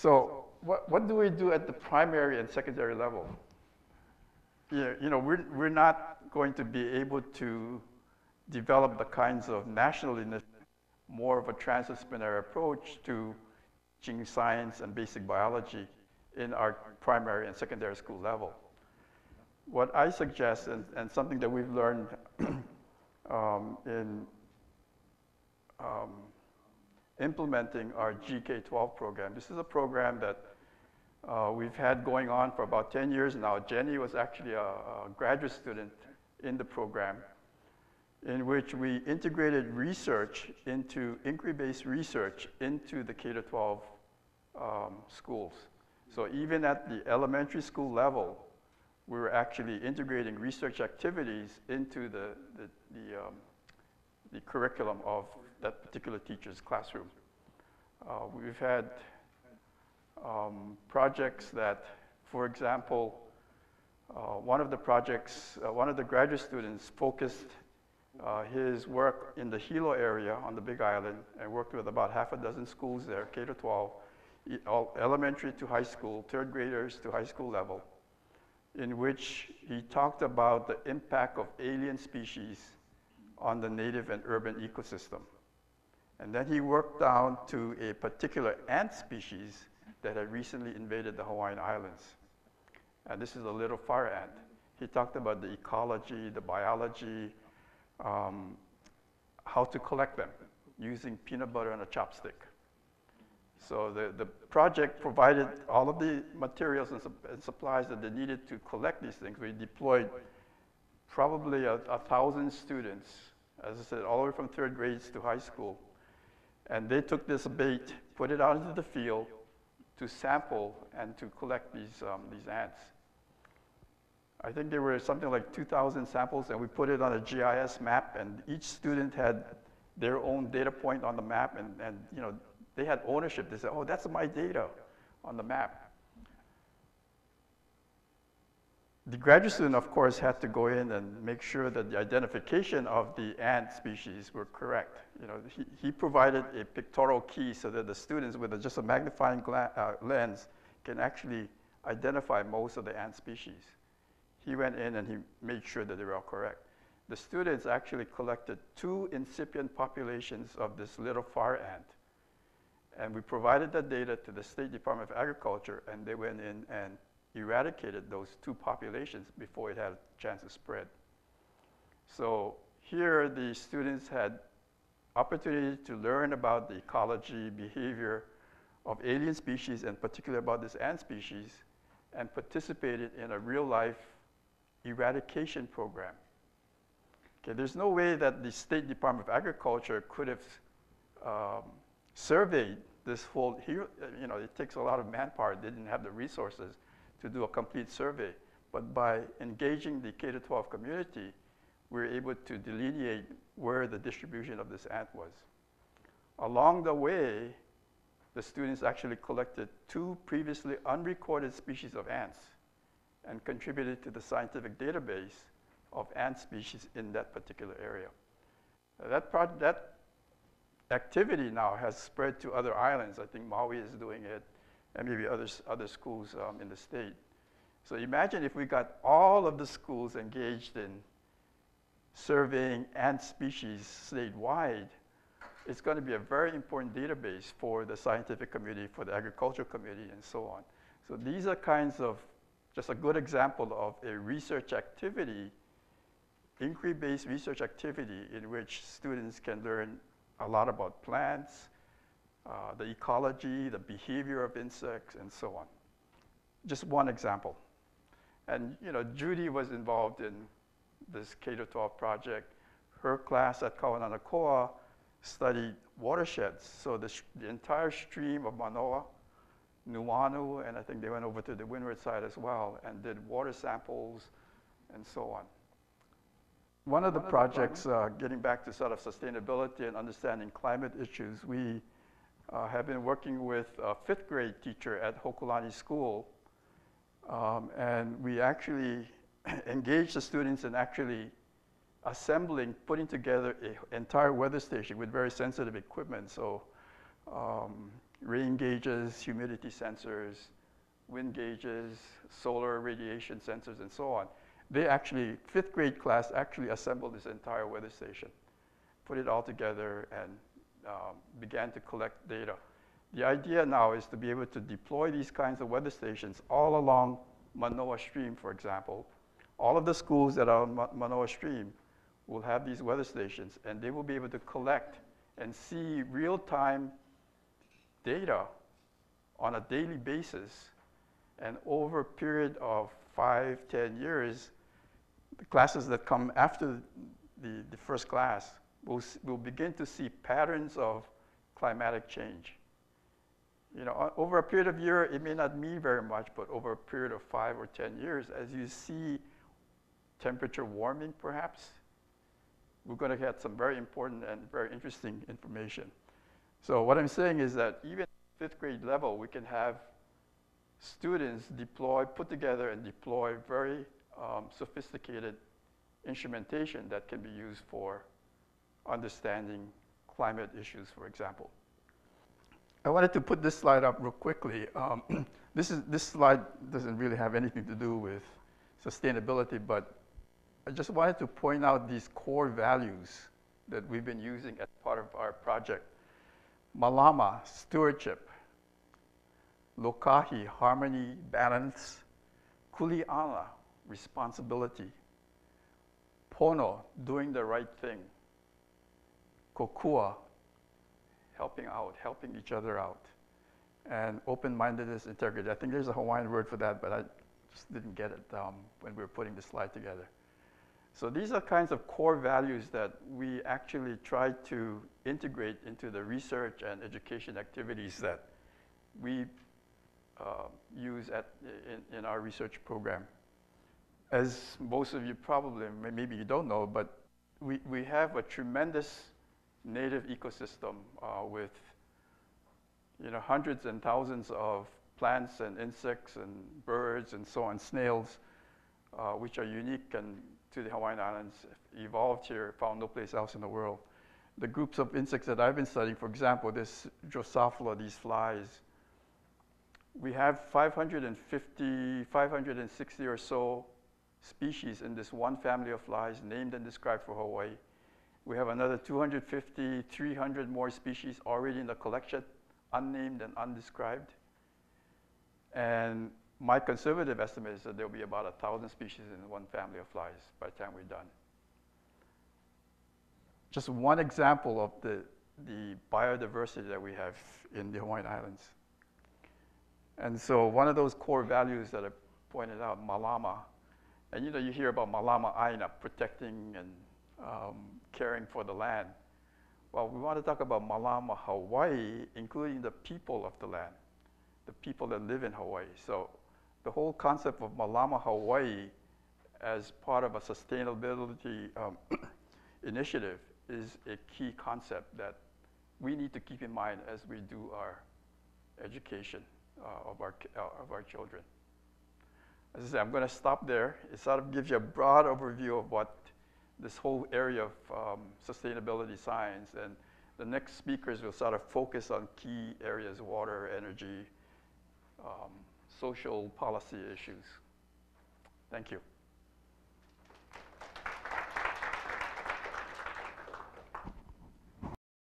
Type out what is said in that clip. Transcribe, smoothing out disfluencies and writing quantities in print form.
So what do we do at the primary and secondary level? We're not going to be able to develop the kinds of national initiatives, more of a transdisciplinary approach to teaching science and basic biology in our primary and secondary school level. What I suggest, and something that we've learned in implementing our GK-12 program. This is a program that we've had going on for about 10 years now. Jenny was actually a graduate student in the program, in which we integrated research into inquiry-based research into the K-12 schools. So even at the elementary school level, we were actually integrating research activities into the curriculum of that particular teacher's classroom. We've had projects that, for example, one of the projects, one of the graduate students focused his work in the Hilo area on the Big Island and worked with about half a dozen schools there, K-12, elementary to high school, third graders to high school level, in which he talked about the impact of alien species on the native and urban ecosystem. And then he worked down to a particular ant species that had recently invaded the Hawaiian Islands. And this is a little fire ant. He talked about the ecology, the biology, how to collect them using peanut butter and a chopstick. So the project provided all of the materials and supplies that they needed to collect these things. We deployed probably 1,000 students, as I said, all the way from third grades to high school. And they took this bait, put it out into the field to sample and to collect these ants. I think there were something like 2,000 samples, and we put it on a GIS map, and each student had their own data point on the map, and they had ownership. They said, oh, that's my data on the map. The graduate student, of course, had to go in and make sure that the identification of the ant species were correct. He provided a pictorial key so that the students with just a magnifying lens can actually identify most of the ant species. He went in and he made sure that they were all correct. The students actually collected 2 incipient populations of this little fire ant. And we provided that data to the State Department of Agriculture, and they went in and eradicated those 2 populations before it had a chance to spread. So here the students had opportunity to learn about the ecology, behavior of alien species, and particularly about this ant species, and participated in a real-life eradication program. Okay, there's no way that the State Department of Agriculture could have surveyed this whole, it takes a lot of manpower. They didn't have the resources to do a complete survey. But by engaging the K-12 community, we were able to delineate where the distribution of this ant was. Along the way, the students actually collected 2 previously unrecorded species of ants and contributed to the scientific database of ant species in that particular area. That activity now has spread to other islands. I think Maui is doing it, and maybe other schools in the state. So imagine if we got all of the schools engaged in surveying ant species statewide. It's going to be a very important database for the scientific community, for the agricultural community, and so on. So these are kinds of just a good example of a research activity, inquiry-based research activity in which students can learn a lot about plants, the ecology, the behavior of insects, and so on. Just one example. And Judy was involved in this K-12 project. Her class at Kawananakoa studied watersheds. So the entire stream of Manoa, Nuuanu, and I think they went over to the windward side as well and did water samples and so on. One of the projects, getting back to sort of sustainability and understanding climate issues, we have been working with a 5th grade teacher at Hokulani School, and we actually engaged the students in actually assembling, putting together an entire weather station with very sensitive equipment. So rain gauges, humidity sensors, wind gauges, solar radiation sensors, and so on. They actually, fifth grade class actually assembled this entire weather station, put it all together, and began to collect data. The idea now is to be able to deploy these kinds of weather stations all along Manoa Stream, for example. All of the schools that are on Manoa Stream will have these weather stations, and they will be able to collect and see real-time data on a daily basis. And over a period of 5, 10 years, the classes that come after the first class will begin to see patterns of climatic change. You know, over a period of year, it may not mean very much, but over a period of 5 or 10 years, as you see temperature warming, perhaps, we're going to get some very important and very interesting information. So what I'm saying is that even at fifth grade level, we can have students put together and deploy very sophisticated instrumentation that can be used for understanding climate issues, for example. I wanted to put this slide up real quickly. This slide doesn't really have anything to do with sustainability, but I just wanted to point out these core values that we've been using as part of our project. Malama, stewardship. Lokahi, harmony, balance. Kuleana, responsibility. Pono, doing the right thing. Kokua, helping out, helping each other out. And open-mindedness, integrity. I think there's a Hawaiian word for that, but I just didn't get it when we were putting the slide together. So these are kinds of core values that we actually try to integrate into the research and education activities that we use in our research program. As most of you probably, maybe you don't know, but we have a tremendous native ecosystem with hundreds and thousands of plants and insects and birds and so on, snails, which are unique and to the Hawaiian Islands, evolved here, found no place else in the world. The groups of insects that I've been studying, for example, this Drosophila, these flies, we have 550, 560 or so species in this one family of flies named and described for Hawaii. We have another 250, 300 more species already in the collection, unnamed and undescribed. And my conservative estimate is that there'll be about 1,000 species in one family of flies by the time we're done. Just one example of the biodiversity that we have in the Hawaiian Islands. And so one of those core values that I pointed out, Malama, and you hear about Malama Aina, protecting and caring for the land. Well, we want to talk about Malama Hawaii, including the people of the land, the people that live in Hawaii. So the whole concept of Malama Hawaii as part of a sustainability initiative is a key concept that we need to keep in mind as we do our education of our children. As I say, I'm going to stop there. It sort of gives you a broad overview of what this whole area of sustainability science, and the next speakers will sort of focus on key areas: water, energy, social policy issues. Thank you.